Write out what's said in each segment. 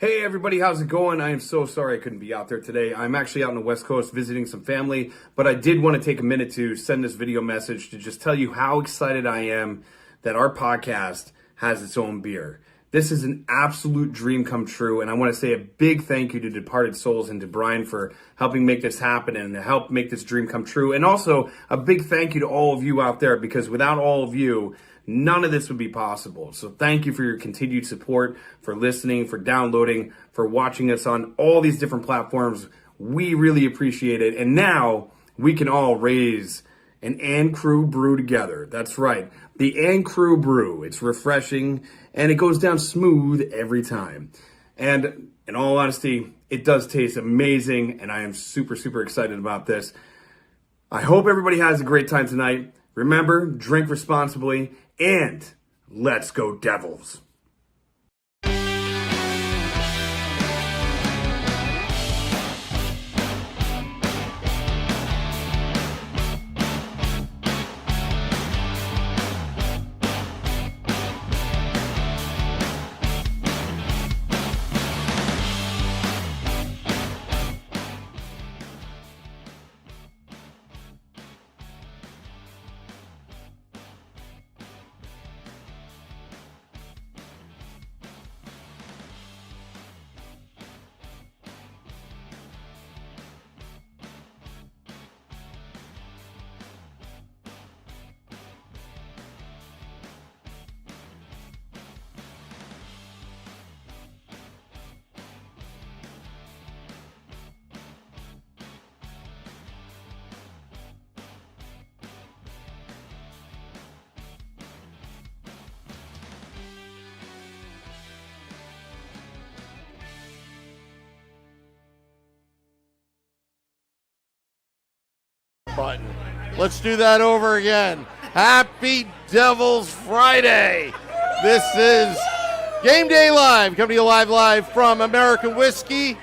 Hey everybody, how's it going? I am so sorry I couldn't be out there today. I'm actually out on the West Coast visiting some family, but I did want to take a minute to send this video message to just tell you how excited I am that our podcast has its own beer. This is an absolute dream come true, and I want to say a big thank you to Departed Souls and to Brian for helping make this happen and to help make this dream come true. And also a big thank you to all of you out there, because without all of you, none of this would be possible. So thank you for your continued support, for listening, for downloading, for watching us on all these different platforms. We really appreciate it. And now we can all raise an Crew Brew together. That's right, the Crew Brew. It's refreshing and it goes down smooth every time. And in all honesty, it does taste amazing, and I am super, super excited about this. I hope everybody has a great time tonight. Remember, drink responsibly, and let's go Devils. Button. Let's do that over again. Happy Devils Friday. This is Game Day Live, coming to you live from American Whiskey,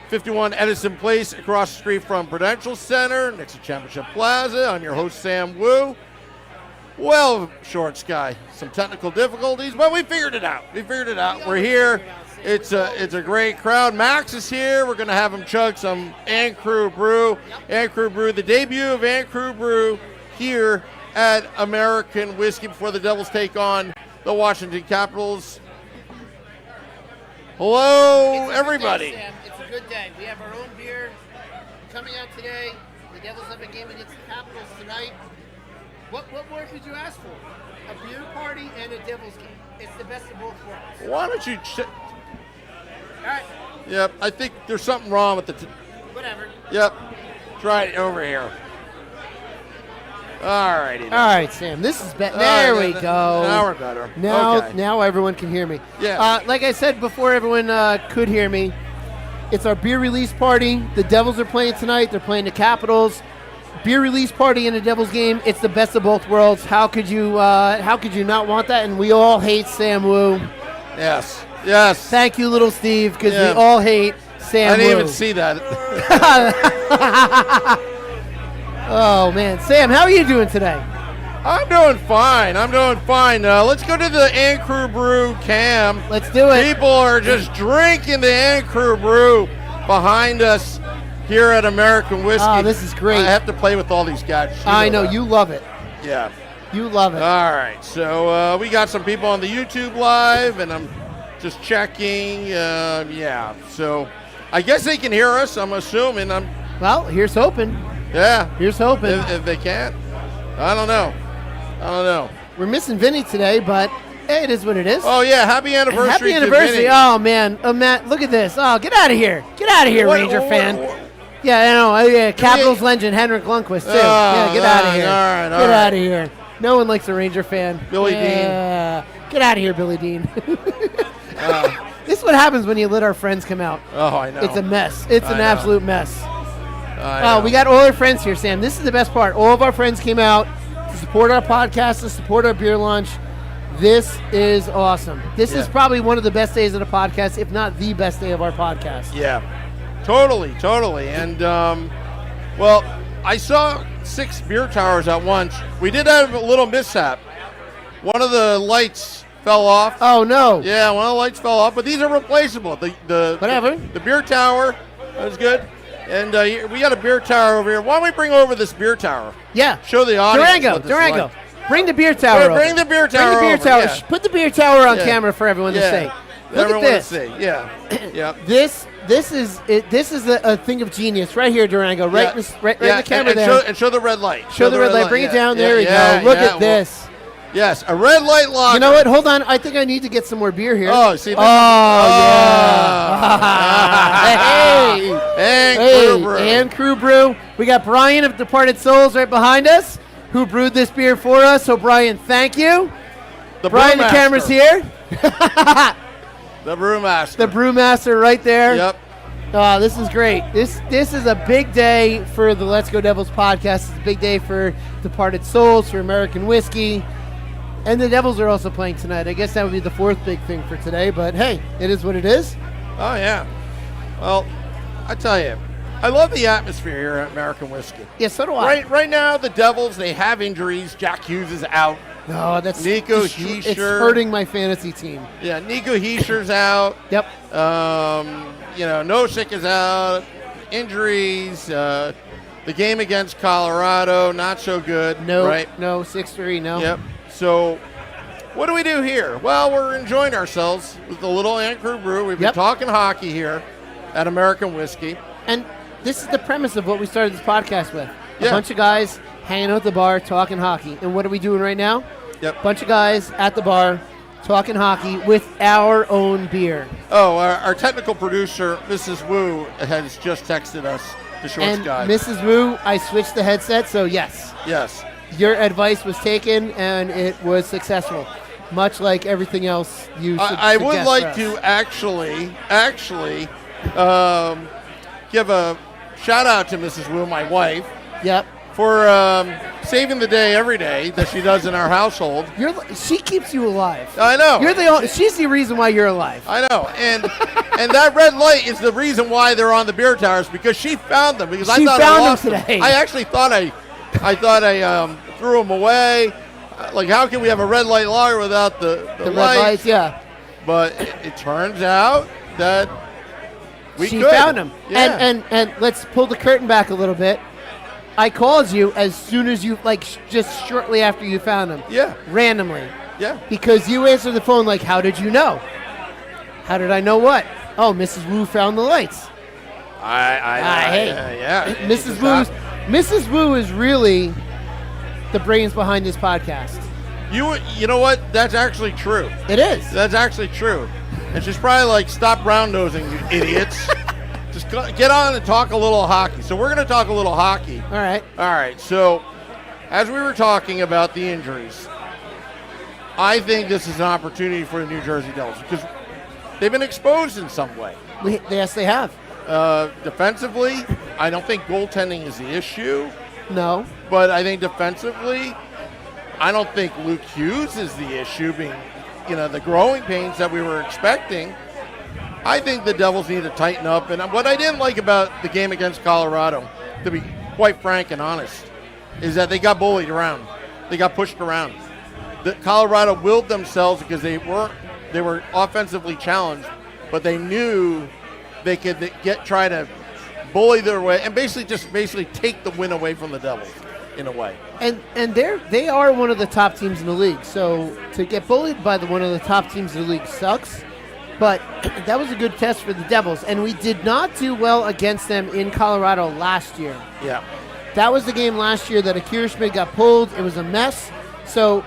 51 Edison Place, across the street from Prudential Center, next to Championship Plaza. I'm your host, Sam Wu. Well, short sky, some technical difficulties, but we figured it out. We're here. It's a great crowd. Max is here. We're going to have him chug some Crew Brew. Crew Brew, the debut of Crew Brew here at American Whiskey before the Devils take on the Washington Capitals. Hello, everybody. Day, Sam. It's a good day. We have our own beer coming out today. The Devils have a game against the Capitals tonight. What more could you ask for? A beer party and a Devils game. It's the best of both worlds. Why don't you All right. Yep, I think there's something wrong with the Whatever. Yep. Try it over here. All righty. All right, Sam. This is better. There we go. Now we're better. Now everyone can hear me. Yeah. Like I said before, everyone could hear me. It's our beer release party. The Devils are playing tonight. They're playing the Capitals. Beer release party in a Devils game. It's the best of both worlds. How could you not want that? And we all hate Sam Wu. Yes. Thank you, little Steve, because we all hate Sam Wu. I didn't even see that. Oh, man. Sam, how are you doing today? I'm doing fine. Let's go to the Crew Brew cam. Let's do it. People are just drinking the Crew Brew behind us here at American Whiskey. Oh, this is great. I have to play with all these gadgets. I know. You love it. Yeah. You love it. All right. So we got some people on the YouTube Live, and I'm just checking. So I guess they can hear us, I'm assuming. Well, here's hoping. Yeah. Here's hoping. If they can't. I don't know. We're missing Vinny today, but hey, it is what it is. Oh, yeah. Happy anniversary. Happy anniversary. To Oh, man. Oh, Matt, look at this. Oh, get out of here. Get out of here, Ranger fan. Yeah, I know. Yeah, Capitals legend Henrik Lundqvist, too. Yeah, get out of here. All right. Get out of here. No one likes a Ranger fan. Billy Dean. Get out of here, Billy Dean. This is what happens when you let our friends come out. Oh, I know. It's a mess. It's an absolute mess. Oh, we got all our friends here, Sam. This is the best part. All of our friends came out to support our podcast, to support our beer lunch. This is awesome. This is probably one of the best days of the podcast, if not the best day of our podcast. Yeah, totally. And, well, I saw 6 beer towers at once. We did have a little mishap. One of the lights fell off. Oh no. Yeah, one of the lights fell off, but these are replaceable. Whatever. The beer tower, that was good. And we got a beer tower over here. Why don't we bring over this beer tower? Yeah. Show the audience. what this is Durango. like. Bring the beer tower over. Bring the beer tower Bring the beer over, tower. yeah. Put the beer tower on Yeah. camera for everyone to see. Look Everyone at this. to see. Yeah. Yeah. This is a thing of genius right here, Durango. Right, Yeah. right Yeah, in the camera and there. Show the red light. Show the red light. Bring it down. There we go. Look at this. Yes, a red light lager. You know what? Hold on. I think I need to get some more beer here. Oh, see. Oh, yeah. And Crew Brew. And Crew Brew. We got Brian of Departed Souls right behind us, who brewed this beer for us. So, Brian, thank you. Brian, the brewmaster. camera's here. The brewmaster. The brewmaster right there. Yep. Oh, this is great. This is a big day for the Let's Go Devils podcast. It's a big day for Departed Souls, for American Whiskey. And the Devils are also playing tonight. I guess that would be the fourth big thing for today. But, hey, it is what it is. Oh, yeah. Well, I tell you, I love the atmosphere here at American Whiskey. Yeah, so do I. Right now, the Devils, they have injuries. Jack Hughes is out. No, that's Nico it's Heischer. hurting my fantasy team. Yeah, Nico Heischer's out. Yep. Nosek is out. Injuries. The game against Colorado, not so good. No, right? no, 6-3, no. Yep. So, what do we do here? Well, we're enjoying ourselves with the Little Ant Crew Brew. We've been talking hockey here at American Whiskey. And this is the premise of what we started this podcast with. Yeah. A bunch of guys hanging out at the bar talking hockey. And what are we doing right now? Yep. Bunch of guys at the bar talking hockey with our own beer. Oh, our technical producer, Mrs. Wu, has just texted us the shorts And guy. Mrs. Wu, I switched the headset, so yes. Yes. Your advice was taken, and it was successful, much like everything else you I would suggest like for us. to actually give a shout out to Mrs. Wu, my wife, Yep. for saving the day every day that she does in our household. She keeps you alive. I know. She's the reason why you're alive. I know, and that red light is the reason why they're on the beer towers, because she found them. Because She I thought found I them lost today. I actually thought I threw them away. Like, how can we have a red light lager without the red lights? lights, yeah. But it turns out that She could. found them. Yeah. And let's pull the curtain back a little bit. I called you as soon as you, just shortly after you found them. Yeah. Randomly. Yeah. Because you answered the phone like, how did you know? How did I know what? Oh, Mrs. Wu found the lights. Hey. Yeah. Mrs. Wu is really the brains behind this podcast. You know what? That's actually true. It is. That's actually true. And she's probably like, stop brown nosing, you idiots. Just get on and talk a little hockey. So we're going to talk a little hockey. All right. All right. So as we were talking about the injuries, I think this is an opportunity for the New Jersey Devils because they've been exposed in some way. Yes, they have. Defensively, I don't think goaltending is the issue. No. But I think defensively, I don't think Luke Hughes is the issue, being, the growing pains that we were expecting. I think the Devils need to tighten up. And what I didn't like about the game against Colorado, to be quite frank and honest, is that they got bullied around. They got pushed around. Colorado willed themselves because they were offensively challenged, but they knew they could try to bully their way and basically take the win away from the Devils in a way. And they are one of the top teams in the league. So to get bullied by one of the top teams in the league sucks. But that was a good test for the Devils. And we did not do well against them in Colorado last year. Yeah. That was the game last year that Akira Schmid got pulled. It was a mess. So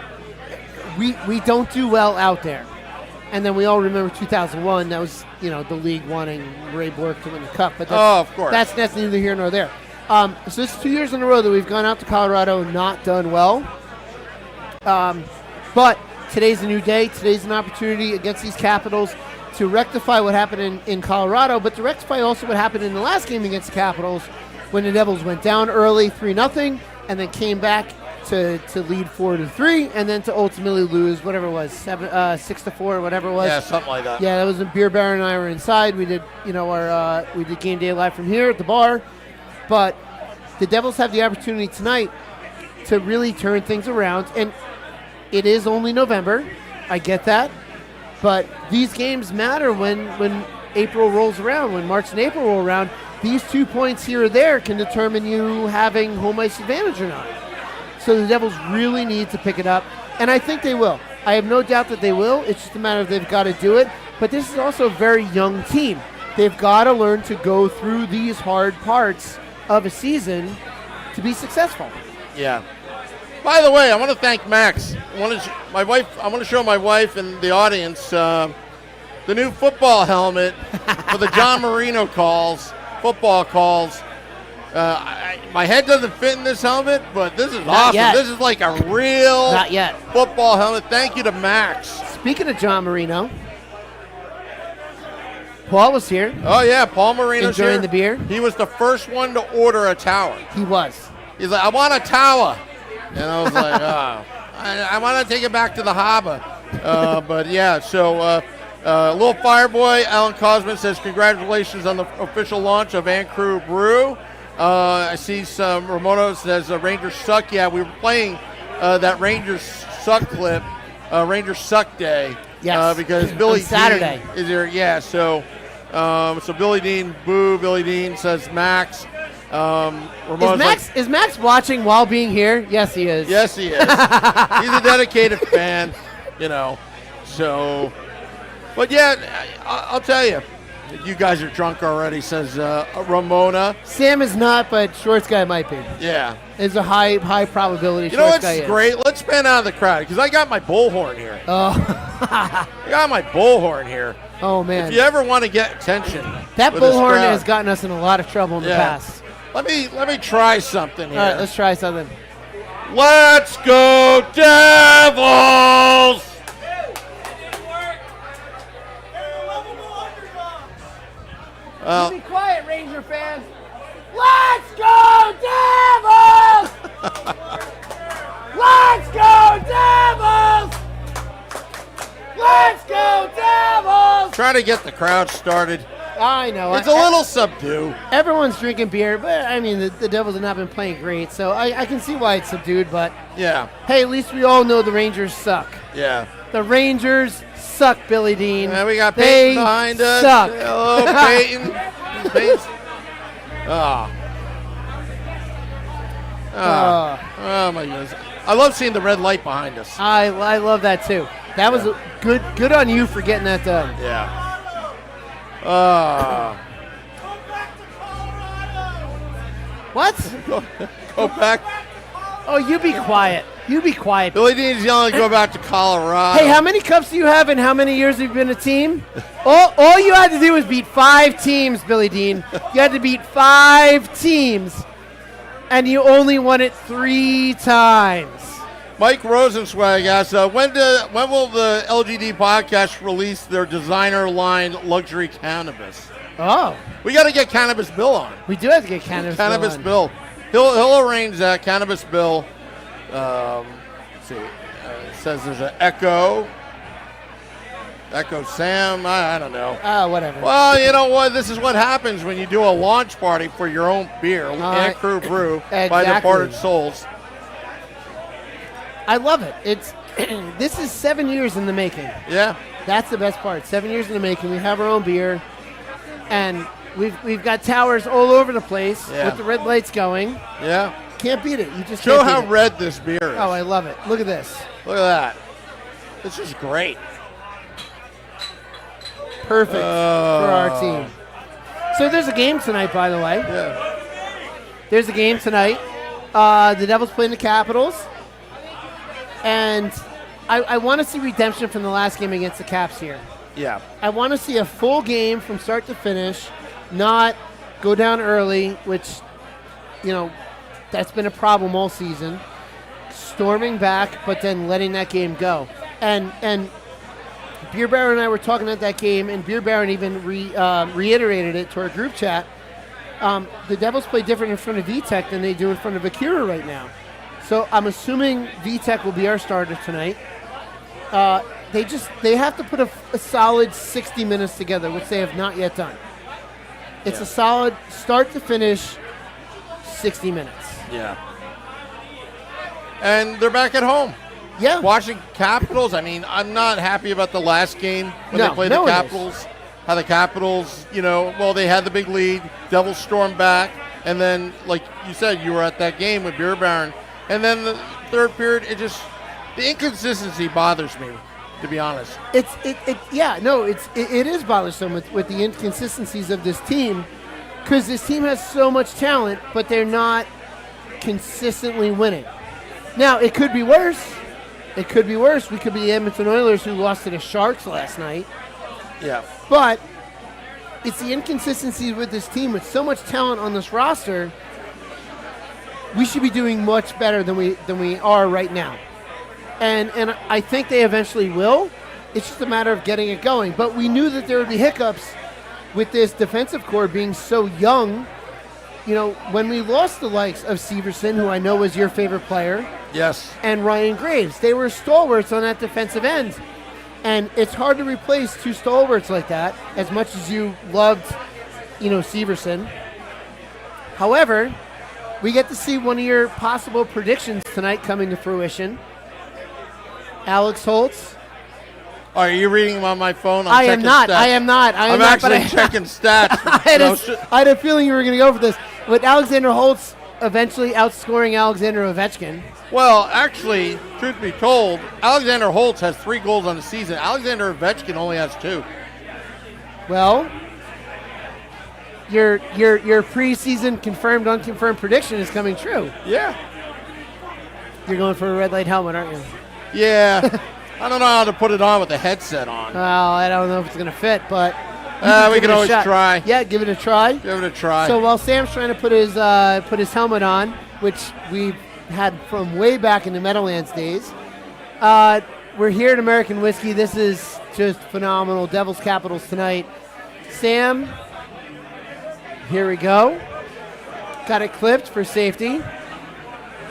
we don't do well out there. And then we all remember 2001. That was, the league wanting Ray Bork to win the cup. But of course. That's neither here nor there. So this is 2 years in a row that we've gone out to Colorado and not done well. But today's a new day. Today's an opportunity against these Capitals to rectify what happened in Colorado, but to rectify also what happened in the last game against the Capitals when the Devils went down early 3-0 and then came back to lead 4-3 and then to ultimately lose whatever it was 6-4, whatever it was. Yeah, something like that. Yeah, that was when Beer Baron and I were inside. We did we did game day live from here at the bar, but the Devils have the opportunity tonight to really turn things around, and it is only November, I get that. But these games matter when April rolls around, when March and April roll around. These 2 points here or there can determine you having home ice advantage or not. So the Devils really need to pick it up, and I think they will. I have no doubt that they will. It's just a matter of they've got to do it. But this is also a very young team. They've got to learn to go through these hard parts of a season to be successful. Yeah. By the way, I want to thank Max. I want to show my wife and the audience the new football helmet for the John Marino football calls. My head doesn't fit in this helmet, but this is awesome. Yet. This is like a real Not yet. football helmet. Thank you to Max. Speaking of John Marino, Paul was here. Oh, yeah, Paul Marino's enjoying here. the beer. He was the first one to order a tower. He was. He's like, I want a tower. And I was like, oh, I want to take it back to the harbor. But, yeah, so Little Fireboy, Alan Cosman says, congratulations on the official launch of Crew Brew. I see some Ramono says Rangers suck. Yeah, we were playing that Rangers suck clip, Rangers suck day. Yes. Because Billy on Saturday Dean is there. Yeah, so Billy Dean, boo. Billy Dean says Max. Is Max watching while being here? Yes, he is. Yes, he is. He's a dedicated fan, So, but yeah, I'll tell you. You guys are drunk already, says Ramona. Sam is not, but Shorts guy might be. Yeah. There's a high probability You know Shorts guy what's is. great? Let's pan out of the crowd because I got my bullhorn here. Oh. I got my bullhorn here. Oh, man. If you ever want to get attention, that with this bullhorn crowd, has gotten us in a lot of trouble in the past. Let me try something here. All right, let's try something. Let's go Devils! Be quiet, Ranger fans. Let's go Devils! Let's go Devils! Let's go Devils! Try to get the crowd started. I know. It's a little subdued. Everyone's drinking beer, but I mean, the Devils have not been playing great, so I can see why it's subdued, but Yeah. hey, at least we all know the Rangers suck. Yeah. The Rangers suck, Billy Dean. And we got They Peyton behind us. suck. Hello, Peyton. Peyton's- Oh my goodness. I love seeing the red light behind us. I love that too. That was good on you for getting that done. Yeah. What? Go back. Oh, you be quiet. You be quiet. Billy Dean's yelling to go back to Colorado. Hey, how many cups do you have and how many years have you been a team? All you had to do was beat 5 teams, Billy Dean. You had to beat 5 teams, and you only won it 3 times. Mike Rosenzweig asks, when will the LGD podcast release their designer line luxury cannabis? Oh, We got to get Cannabis Bill on. we do have to get Cannabis Bill on. Bill. He'll arrange that. Cannabis Bill. Let's see. It says there's an Echo Sam. I don't know. Whatever. Well, you know what? This is what happens when you do a launch party for your own beer. And Crew Brew by Exactly. Departed Souls. I love it. It's this is 7 years in the making. Yeah. That's the best part. 7 years in the making. We have our own beer, and we've got towers all over the place with the red lights going. Yeah. Can't beat it. You just Show can't how beat it. red this beer is. Oh, I love it. Look at this. Look at that. This is great. Perfect for our team. So there's a game tonight, by the way. Yeah. There's a game tonight. The Devils playing the Capitals. And I want to see redemption from the last game against the Caps here. Yeah. I want to see a full game from start to finish, not go down early, which, that's been a problem all season. Storming back, but then letting that game go. And Beer Baron and I were talking at that game, and Beer Baron even reiterated it to our group chat. The Devils play different in front of VTech than they do in front of Akira right now. So I'm assuming VTech will be our starter tonight. They have to put a solid 60 minutes together, which they have not yet done. It's a solid start to finish 60 minutes. Yeah. And they're back at home. Yeah. Watching Capitals, I mean, I'm not happy about the last game when they played the Capitals. How the Capitals, they had the big lead. Devils stormed back. And then, like you said, you were at that game with Beer Baron. And then the third period, the inconsistency bothers me, to be honest. It is bothersome with the inconsistencies of this team, because this team has so much talent, but they're not consistently winning. Now, it could be worse. We could be the Edmonton Oilers, who lost to the Sharks last night. Yeah. But it's the inconsistencies with this team with so much talent on this roster. We should be doing much better than we are right now. And I think they eventually will. It's just a matter of getting it going. But we knew that there would be hiccups with this defensive core being so young. When we lost the likes of Severson, who I know was your favorite player, yes, and Ryan Graves, they were stalwarts on that defensive end. And it's hard to replace two stalwarts like that, as much as you loved, Severson. However, we get to see one of your possible predictions tonight coming to fruition. Alex Holtz. Are you reading them on my phone? I am not. I'm actually checking stats. I had a feeling you were going to go for this. With Alexander Holtz eventually outscoring Alexander Ovechkin. Well, actually, truth be told, Alexander Holtz has 3 goals on the season. Alexander Ovechkin only has 2. Well, your preseason confirmed, unconfirmed prediction is coming true. Yeah. You're going for a red light helmet, aren't you? Yeah. I don't know how to put it on with the headset on. Well, I don't know if it's going to fit, but we can always try. Yeah, give it a try. So while Sam's trying to put his helmet on, which we've had from way back in the Meadowlands days, we're here at American Whiskey. This is just phenomenal. Devils Capitals tonight. Sam, here we go. Got it clipped for safety.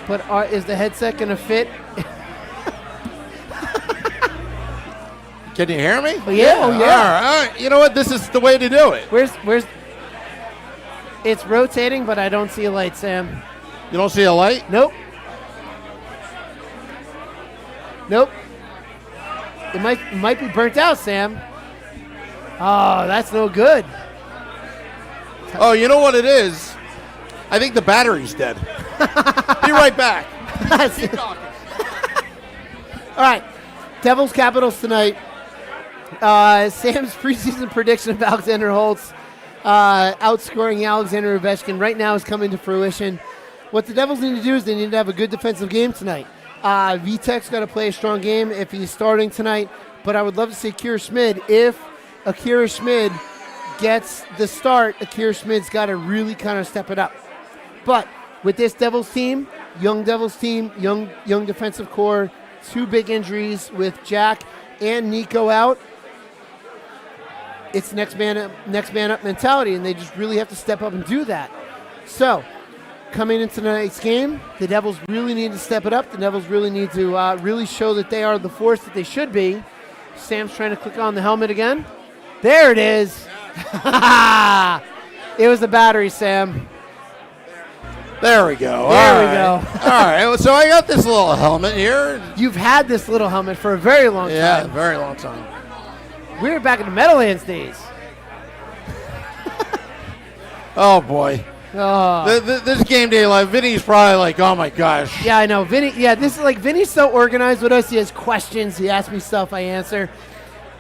But is the headset going to fit? Can you hear me? Oh, yeah. Oh, yeah. All right. You know what? This is the way to do it. Where's? It's rotating, but I don't see a light, Sam. You don't see a light? Nope. It might be burnt out, Sam. Oh, that's no good. Oh, you know what it is? I think the battery's dead. Be right back. Keep talking. All right. Devils Capitals tonight. Sam's preseason prediction of Alexander Holtz outscoring Alexander Ovechkin right now is coming to fruition. What the Devils need to do is they need to have a good defensive game tonight. Vitek's got to play a strong game if he's starting tonight, but I would love to see Akira Schmid. If Akira Schmid gets the start, Akira Schmid's got to really kind of step it up. But with this Devils team, young defensive core, 2 big injuries with Jack and Nico out, it's next man up mentality, and they just really have to step up and do that. So, coming into tonight's game, the Devils really need to step it up. The Devils really need to really show that they are the force that they should be. Sam's trying to click on the helmet again. There it is. It was the battery, Sam. There we go. There we go. All right. So I got this little helmet here. You've had this little helmet for a very long time. Yeah, very long time. We were back in the Meadowlands days. Oh, boy. Oh. This game day live, Vinny's probably like, oh, my gosh. Yeah, I know. Vinny. Yeah, this is like Vinny's so organized with us. He has questions. He asks me stuff. I answer.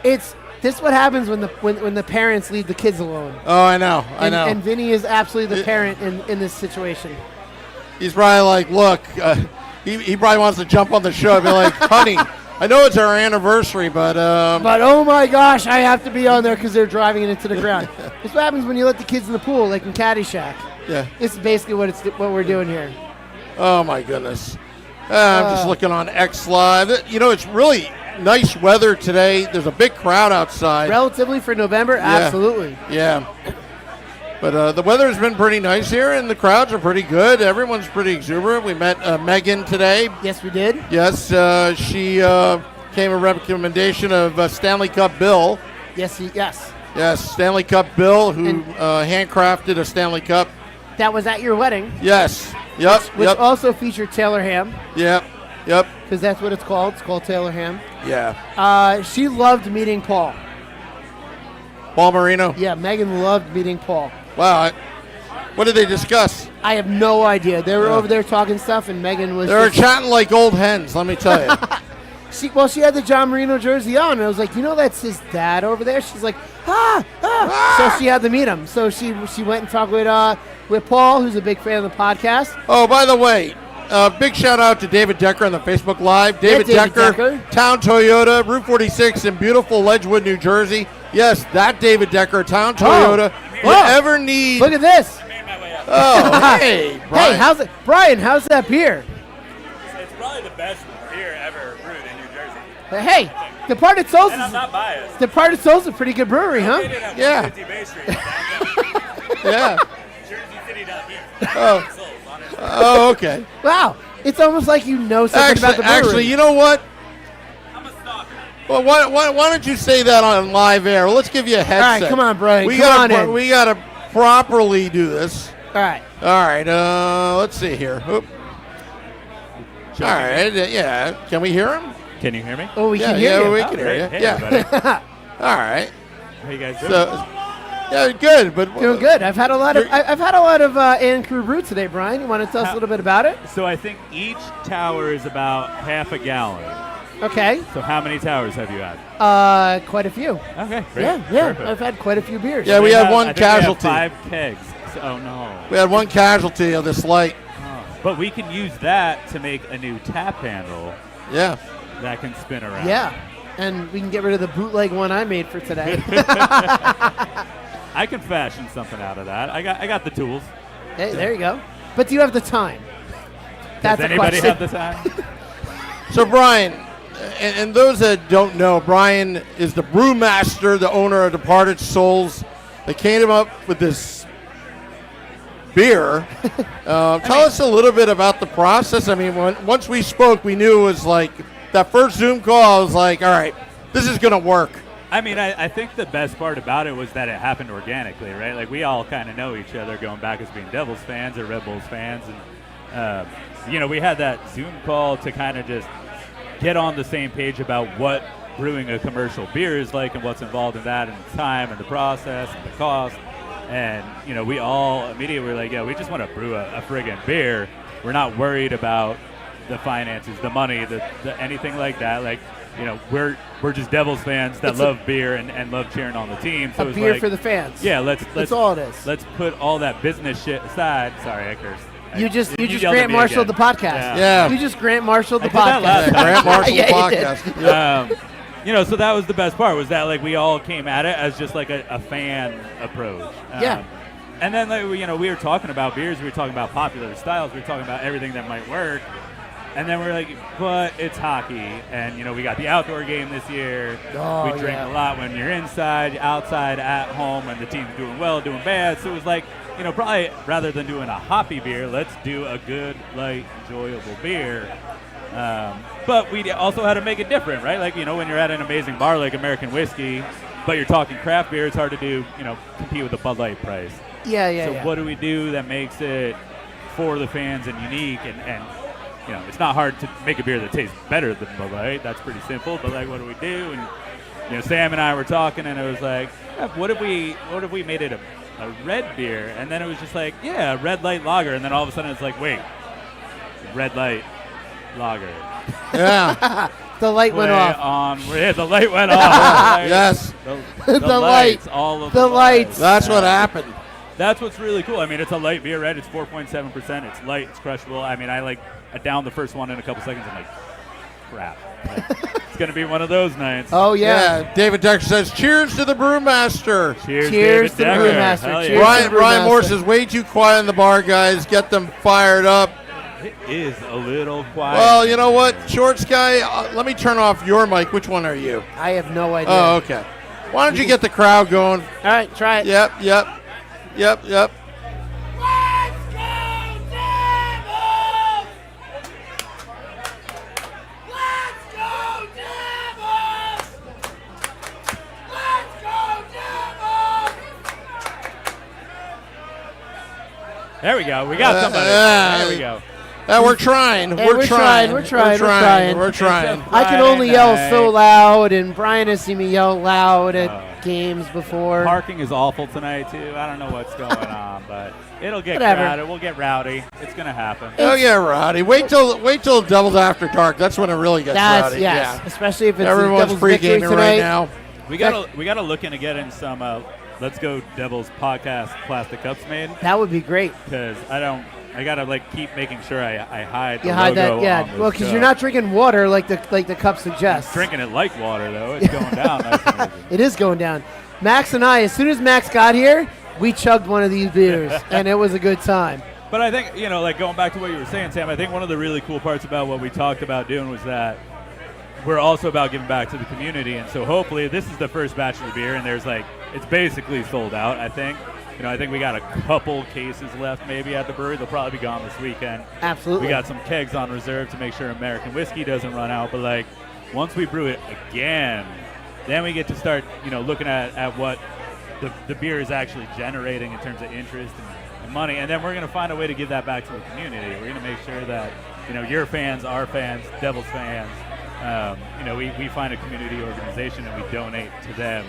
This is what happens when the parents leave the kids alone. Oh, I know. And Vinny is absolutely the parent in this situation. He's probably like, look, he probably wants to jump on the show and be like, honey, I know it's our anniversary, but oh my gosh, I have to be on there because they're driving it into the ground. This is what happens when you let the kids in the pool, like in Caddyshack. Yeah. This is basically what we're doing here. Oh my goodness. I'm just looking on X Live. It's really nice weather today. There's a big crowd outside. Relatively for November, absolutely. Yeah. But the weather has been pretty nice here, and the crowds are pretty good. Everyone's pretty exuberant. We met Megan today. Yes, we did. Yes, she came a recommendation of Stanley Cup Bill. Yes. Yes, Stanley Cup Bill, who handcrafted a Stanley Cup. That was at your wedding. Yes. Yep. Which also featured Taylor Ham. Yep. Yep. because that's what it's called. It's called Taylor ham. Yeah. She loved meeting Paul. Paul Marino. Yeah, Megan loved meeting Paul. Wow. What did they discuss? I have no idea. They were over there talking stuff, and Megan was. They were just- chatting like old hens. Let me tell you. She had the John Marino jersey on, and I was like, that's his dad over there. She's like, So she had to meet him. So she went and talked with Paul, who's a big fan of the podcast. Oh, by the way, big shout out to David Decker on the Facebook Live. David Decker, Town Toyota, Route 46 in beautiful Ledgewood, New Jersey. Yes, that David Decker, Town Toyota. If you ever need. Look at this. Oh, hey, Brian. Hey, Brian, how's that beer? It's probably the best beer ever brewed in New Jersey. Hey, Departed Souls And I'm not biased. Departed Souls is a pretty good brewery, huh? Located at Yeah. 150 Bay Street, downtown. Yeah. JerseyCity.beer. Oh. Souls, honestly. Oh, okay. Wow. It's almost like you know something about the brewery. Actually, you know what? I'm a stalker. Well, why don't you say that on live air? Well, let's give you a headset. All right, come on, Brian. We Come on gotta in. we gotta properly do this. All right. All right. Let's see here. Oop. All right. Yeah. Can we hear him? Can you hear me? Oh, we Yeah. can hear you. We can hear you. Hey, Yeah. everybody. All right. How you guys doing? So, yeah, good. But Doing good. I've had a lot of and Crew Brew today, Brian. You want to tell us a little bit about it? So I think each tower is about half a gallon. Okay. So how many towers have you had? Quite a few. Okay, great. Yeah. Perfect. I've had quite a few beers. Yeah, we had one I think we have casualty. 5 kegs. So, oh no. We had one casualty of this light. But we can use that to make a new tap handle Yeah. that can spin around. Yeah. And we can get rid of the bootleg one I made for today. I can fashion something out of that. I got the tools. Hey, there you go. But do you have the time? That's Does a anybody question. have the time? So, Brian, and those that don't know, Brian is the brewmaster, the owner of Departed Souls. They came up with this beer. Tell us a little bit about the process. I mean, once we spoke, we knew it was like that first Zoom call. I was like, all right, this is going to work. I mean, I think the best part about it was that it happened organically, right? Like, we all kind of know each other going back as being Devils fans or Red Bulls fans. And, we had that Zoom call to kind of just get on the same page about what brewing a commercial beer is like and what's involved in that and the time and the process and the cost. And, we all immediately were like, yeah, we just want to brew a friggin' beer. We're not worried about the finances, the money, the anything like that. Like, we're just Devils fans that love beer and love cheering on the team. So A it's beer like, for the fans. yeah, let's That's all it is. Let's put all that business shit aside. Sorry, I cursed. You just yelled at Grant me Marshalled the again. podcast. Yeah. You just Grant Marshalled the I did that last podcast. time. Grant Marshall Yeah, you did. podcast. So that was the best part, was that like we all came at it as just like a fan approach. Yeah. And then like we were talking about beers, we were talking about popular styles, we were talking about everything that might work. And then we're like, but it's hockey, and we got the outdoor game this year. Oh, we drink yeah. a lot when you're inside, outside, at home, when the team's doing well, doing bad. So it was like, probably rather than doing a hoppy beer, let's do a good, light, enjoyable beer. But we also had to make it different, right? Like, when you're at an amazing bar like American Whiskey, but you're talking craft beer, it's hard to do, compete with the Bud Light price. Yeah. So what do we do that makes it for the fans and unique? And it's not hard to make a beer that tastes better than Bud Light. That's pretty simple. But like, what do we do? And Sam and I were talking, and it was like, what if we made it a red beer? And then it was just like, yeah, red light lager. And then all of a sudden it's like, wait, red light lager. Yeah. The light went off. The light went off. Yes. The The lights, light. all of The lights. That's what happened. That's what's really cool. I mean, it's a light beer, right? It's 4.7%. It's light. It's crushable. I mean, I downed the first one in a couple seconds. I'm like, crap. Like, it's going to be one of those nights. Oh, yeah. David Decker says, cheers to the brewmaster. Cheers, Cheers David to the Decker. brewmaster. Hell yeah. Cheers. Ryan Brewmaster. Morse is way too quiet in the bar, guys. Get them fired up. It is a little quiet. Well, you know what, Shorts guy, let me turn off your mic. Which one are you? I have no idea. Oh, okay. Why don't you get the crowd going? All right, try it. Yep. Let's go, Devils! Let's go, Devils! Let's go, Devils! There we go. We got somebody. yeah. There we go. We're trying. We're trying. We're trying. I can only yell so loud, and Brian has seen me yell loud at games before. Parking is awful tonight too. I don't know what's going on, but it'll get Whatever. crowded. We'll get rowdy. It's gonna happen. Oh yeah, rowdy. Wait till Devil's After Dark. That's when it really gets rowdy. Yes, Yeah. especially if it's Everyone's Devil's victory pre-gaming tonight. right now. We gotta look into getting some Let's Go Devils podcast plastic cups made, That would be great. because I gotta keep making sure I hide the You hide logo that, yeah. on this Well, because cup. you're not drinking water like the cup suggests. drinking it like water though. It's going down. Nice and easy. It is going down. Max and I, as soon as Max got here, we chugged one of these beers, and it was a good time. But I think, going back to what you were saying, Sam, I think one of the really cool parts about what we talked about doing was that we're also about giving back to the community. And so hopefully this is the first batch of the beer, and it's basically sold out, I think. I think we got a couple cases left maybe at the brewery. They'll probably be gone this weekend. Absolutely. We got some kegs on reserve to make sure American whiskey doesn't run out. But, once we brew it again, then we get to start, looking at what the beer is actually generating in terms of interest and money. And then we're going to find a way to give that back to the community. We're going to make sure that, your fans, our fans, Devils fans, we find a community organization and we donate to them.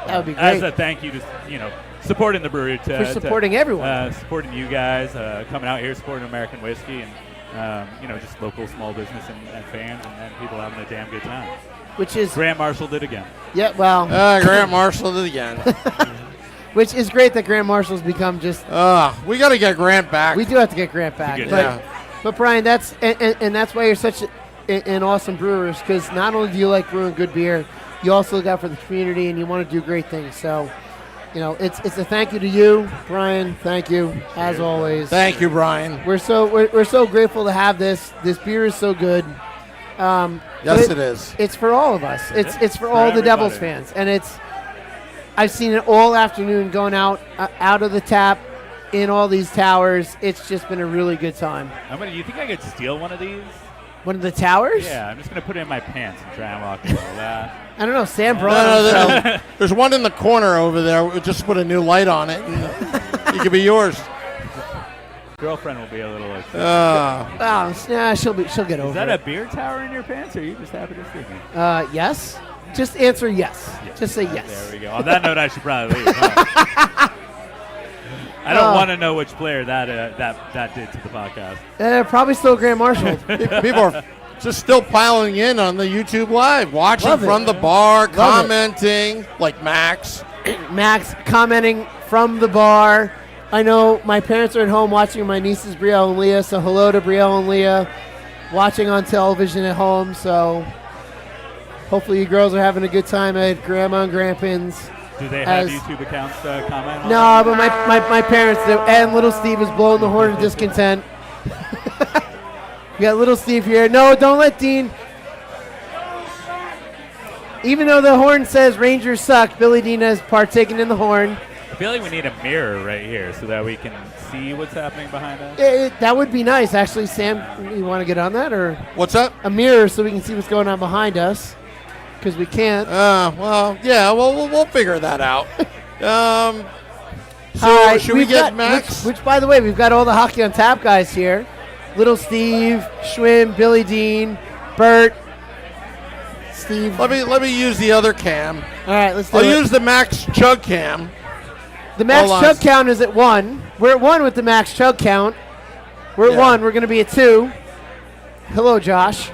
That would be great. As a thank you to, supporting the brewery. For supporting everyone. Supporting you guys, coming out here, supporting American whiskey, and, just local small business and fans and people having a damn good time. Which is Grant Marshall did again. Yeah, well, Grant Marshall did again. which is great that Grant Marshall's become just. We got to get Grant back. We do have to get Grant back, Good. but Brian, that's and that's why you're such an awesome brewer, because not only do you like brewing good beer, you also look out for the community and you want to do great things. So, it's a thank you to you, Brian. Thank you as always. Thank you, Brian. We're so grateful to have this. This beer is so good. Yes, it is. It's for all of us. It's for all the everybody. Devils fans, and I've seen it all afternoon going out of the tap in all these towers. It's just been a really good time. You think I could steal one of these? One of the towers? Yeah, I'm just gonna put it in my pants and try and walk into that. I don't know. Sam brought it. So There's one in the corner over there. We'll just put a new light on it, and it could be yours. Girlfriend will be a little like. she'll get over Is that it. a beer tower in your pants, or are you just happy to see me? Yes. Just answer yes. Just say yes. There we go. On that note, I should probably leave. Huh? I don't want to know which player that did to the podcast. Probably still Grant Marshall. People are just still piling in on the YouTube Live, watching Love it. from the bar, it. commenting, like Max. Max commenting from the bar. I know my parents are at home watching my nieces Brielle and Leah, so hello to Brielle and Leah, watching on television at home. So hopefully you girls are having a good time at Grandma and Grandpa's. Do they have YouTube accounts to comment on? No, but my parents do. And little Steve is blowing the horn of discontent. We got little Steve here. No, don't let Dean. Even though the horn says Rangers suck, Billy Dean has partaken in the horn. I feel like we need a mirror right here so that we can see what's happening behind us. That would be nice, actually. Sam, you want to get on that? Or What's up? a mirror so we can see what's going on behind us, because we can't. We'll figure that out. All So right, should we we've get got- Max? Which, by the way, we've got all the Hockey on Tap guys here. Little Steve, Schwinn, Billy Dean, Bert, Steve. Let me use the other cam. All right, let's do I'll it. use the Max Chug cam. The max Hold on. chug count is at 1. We're at 1 with the max chug count. We're at Yeah. 1. We're going to be at 2. Hello, Josh.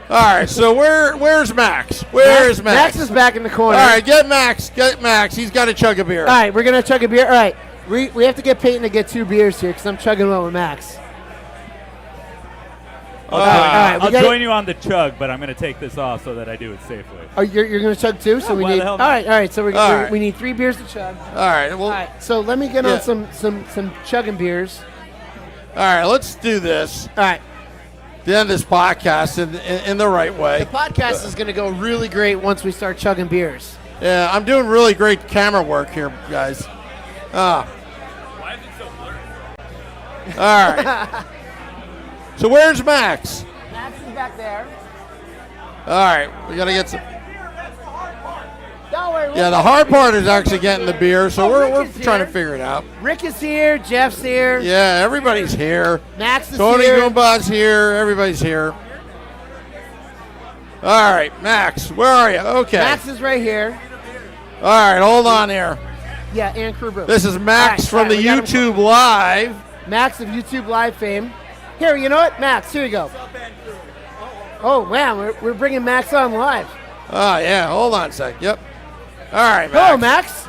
All right, so where's Max? Where's Max? Max is back in the corner. All right, get Max. Get Max. He's got to chug a beer. All right, we're going to chug a beer. All right, we have to get Peyton to get 2 beers here because I'm chugging one with Max. I'll we got join you on the chug, but I'm going to take this off so that I do it safely. Oh, you're going to chug 2? So we why the need. hell All not? right. So All right. we need 3 beers to chug. All right, well, All right. So let me get Yeah. on some chugging beers. all right. Let's do this. All right. The end of this podcast in the right way. The podcast is going to go really great once we start chugging beers. Yeah, I'm doing really great camera work here, guys. Why is it so blurry? All right. So where's Max? Max is back there. All right, we gotta get some. Don't worry part. Yeah, the hard part is actually getting the beer, so we're Rick is trying to here. figure it out. Rick is here. Jeff's here. Yeah, everybody's here. Max is Tony here. Goomba's here. Everybody's here. All right, Max, where are you? Okay. Max is right here. All right, hold on here. Yeah, and Crew Brew. This is Max All right, from the we got him. YouTube Live. Max of YouTube Live fame. Here, you know what? Max, here you go. Oh, wow, we're bringing Max on live. Oh, yeah, hold on a sec. Yep. All right, Max. Hello, Max.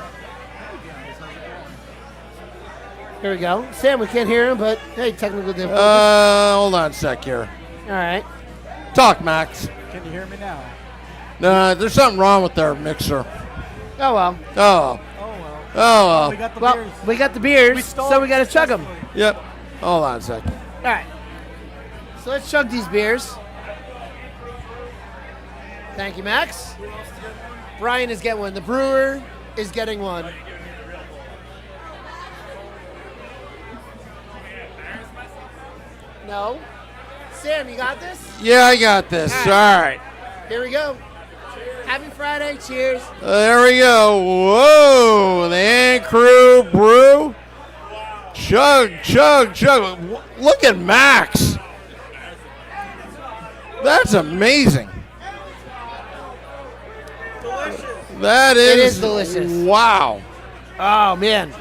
Here we go. Sam, we can't hear him, but hey, technical difficulties. Hold on a sec here. All right. Talk, Max. Can you hear me now? No, there's something wrong with their mixer. Oh, well. Oh. Oh, well. Oh. We got the Well, beers. we got the beers, We stole so we got to chug them. Yep. Hold on a sec. All right. So let's chug these beers. Thank you, Max. Brian is getting one. The brewer is getting one. No. Sam, you got this? Yeah, I got this. All All right. right. Here we go. Happy Friday. Cheers. There we go. Whoa. The Crew Brew. Chug, chug, chug. Look at Max. That's amazing. That is. It is delicious. Wow. Oh, man.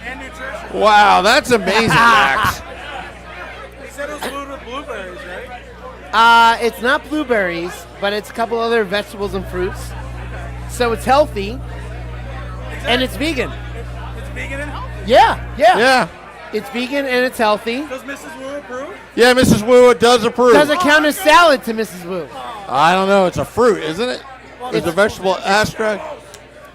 And nutrition. Wow, that's amazing, Max. He said it was food with blueberries, right? It's not blueberries, but it's a couple other vegetables and fruits. So it's healthy, and it's vegan. It's vegan and healthy. Yeah. Yeah. It's vegan and it's healthy. Does Mrs. Wu approve? Yeah, Mrs. Wu does approve. Does it count as salad to Mrs. Wu? I don't know. It's a fruit, isn't it? It's a vegetable extract.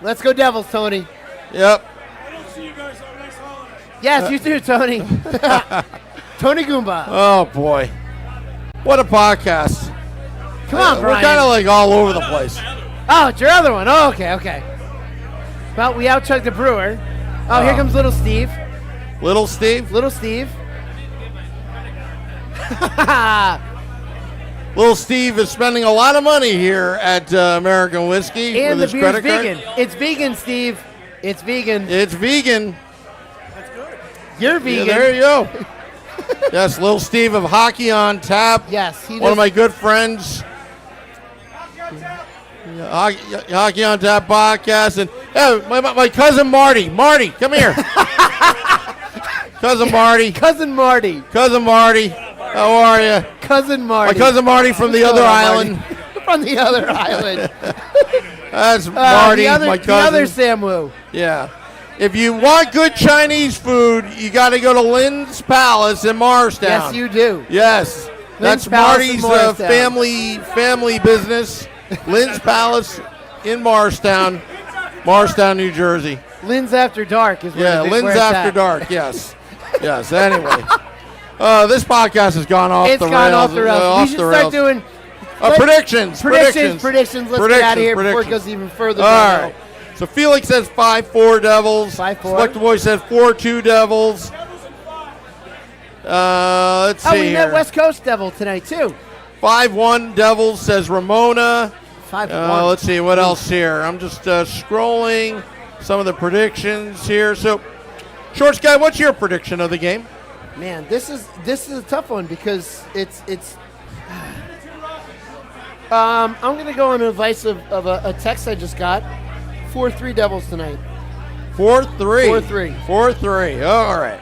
Let's go Devils, Tony. Yep. I don't see you guys. Have a nice holiday. Yes, you too, Tony. Tony Goomba. Oh, boy. What a podcast. Come on, We're Brian. kind of like all over the place. Oh, it's your other one. Oh, okay. Well, we out-chugged the brewer. Oh, here comes Little Steve. Little Steve? Little Steve. Little Steve is spending a lot of money here at American Whiskey And with the his beer's credit card. vegan. It's vegan, Steve. It's vegan. It's vegan. You're Yeah, vegan. there you go. Yes, Little Steve of Hockey on Tap. Yes, he One of does- my good friends. Hockey on Tap podcast. And my cousin Marty. Marty, come here. Cousin Marty. Cousin Marty. Cousin Marty. How are you? Cousin Marty. My cousin Marty from the other island. From the other island. That's Marty, the other, my The other cousin. Samwu. Yeah. If you want good Chinese food, you got to go to Lynn's Palace in Morristown. Yes, you do. Yes. That's Palace in Marty's Morristown. family business. Lynn's Palace in Morristown, New Jersey. Lynn's After Dark is where Yeah, where Lynn's it's After at. Dark. Yes. Yes. Anyway, this podcast has gone off It's the gone rails. off the rails. We should start doing predictions. predictions. Let's get out of here before it goes even further. All right. So Felix says 5-4 Devils. 5-4. Select the Boy says 4-2 Devils. Let's see Oh, we here. met West Coast Devil tonight too. 5-1 Devils says Ramona. 5-1. Let's see what else here. I'm just scrolling some of the predictions here. So, Shorts guy, what's your prediction of the game? Man, this is a tough one because it's. I'm gonna go on the advice of a text I just got. 4-3 Devils tonight. 4-3. 4-3. 4-3. All right.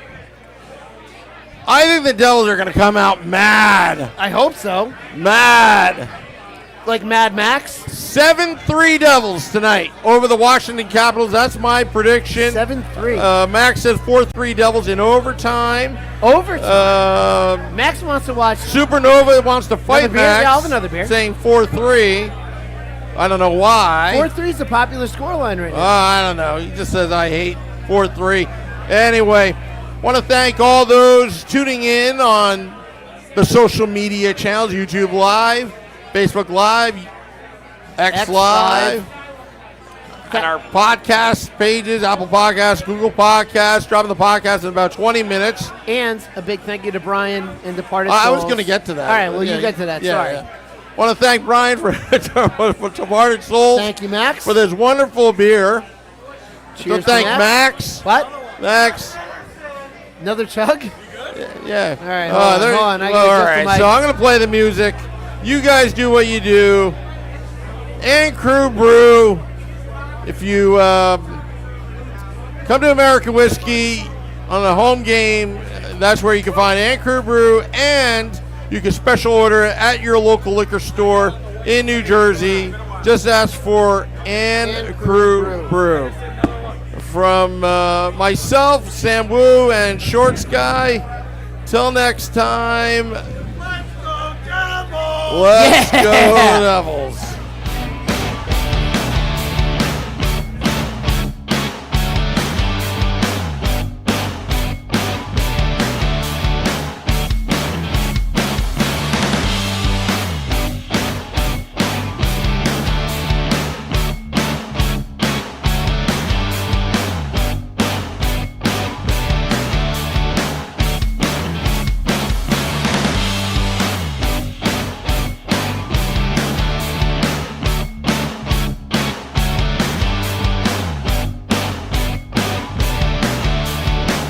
I think the Devils are going to come out mad. I hope so. Mad. Like Mad Max. 7-3 Devils tonight over the Washington Capitals. That's my prediction. 7-3. Max says 4-3 Devils in overtime. Overtime. Max wants to watch. Supernova wants to fight Another beer? Max. Yeah, I'll have another beer. Saying 4-3. I don't know why. 4-3 is a popular scoreline right now. I don't know. He just says I hate 4-3. Anyway, want to thank all those tuning in on the social media channels, YouTube Live, Facebook Live, X Live, and our podcast pages, Apple Podcasts, Google Podcasts, dropping the podcast in about 20 minutes. And a big thank you to Brian and Departed I was Souls. going to get to that. All right, well, Yeah, you get to that. yeah, Sorry. yeah. Want to thank Brian for Heart and Souls. Thank you, Max. For this wonderful beer. Cheers So thank to Max. What? Max. Another chug? Yeah. All right, hold on. I gotta all adjust the right, mic. so I'm going to play the music. You guys do what you do. And Crew Brew. If you come to American Whiskey on a home game, that's where you can find And Crew Brew, and you can special order it at your local liquor store in New Jersey. Just ask for And Crew Brew. From myself, Sam Wu, and Short Sky, till next time, let's go Devils!